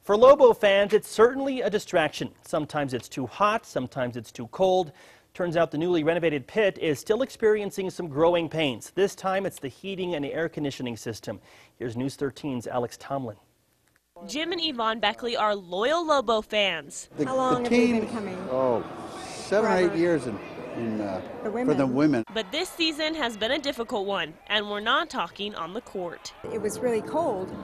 For Lobo fans, it's certainly a distraction. Sometimes it's too hot, sometimes it's too cold. Turns out the newly renovated pit is still experiencing some growing pains. This time it's the heating and air conditioning system. Here's News 13's Alex Tomlin. Jim and Yvonne Beckley are loyal Lobo fans. How long have they been coming? Oh, 7 or 8 years for the women. But this season has been a difficult one, and we're not talking on the court. It was really cold,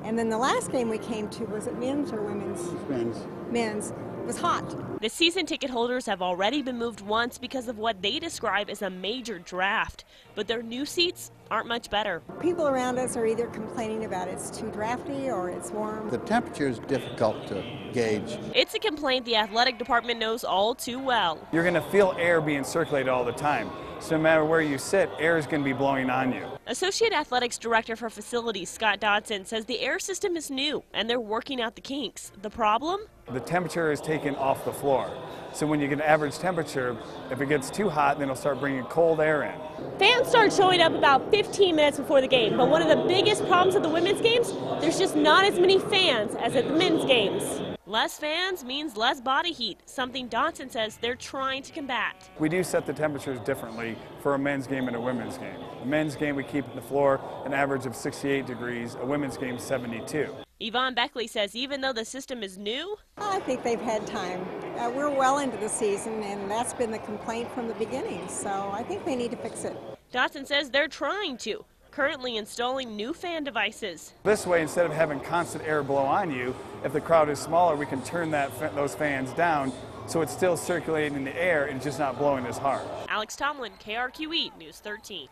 and then the last game we came to, was it men's or women's? Men's. Men's. It was hot. The season ticket holders have already been moved once because of what they describe as a major draft, but their new seats aren't much better. People around us are either complaining about it's too drafty or it's warm. The temperature is difficult to gauge. It's a complaint the athletic department knows all too well. You're going to feel air being circulated all the time. So no matter where you sit, air is going to be blowing on you. Associate Athletics Director for Facilities Scott Dodson says the air system is new and they're working out the kinks. The problem? The temperature is taken off the floor. So when you get an average temperature, if it gets too hot, then it'll start bringing cold air in. Fans start showing up about 15 minutes before the game, but one of the biggest problems at the women's games, there's just not as many fans as at the men's games. Less fans means less body heat, something Dodson says they're trying to combat. We do set the temperatures differently for a men's game and a women's game. A men's game we keep the floor an average of 68 degrees, a women's game 72. Yvonne Beckley says even though the system is new, I think they've had time. We're well into the season, and that's been the complaint from the beginning, so I think they need to fix it. Dodson says they're trying to, currently installing new fan devices. This way, instead of having constant air blow on you, if the crowd is smaller, we can turn those fans down so it's still circulating in the air and just not blowing as hard. Alex Tomlin, KRQE News 13.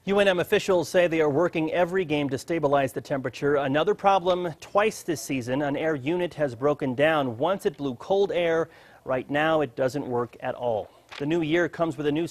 UNM officials say they are working every game to stabilize the temperature. Another problem twice this season. An air unit has broken down. Once it blew cold air. Right now it doesn't work at all. The new year comes with a new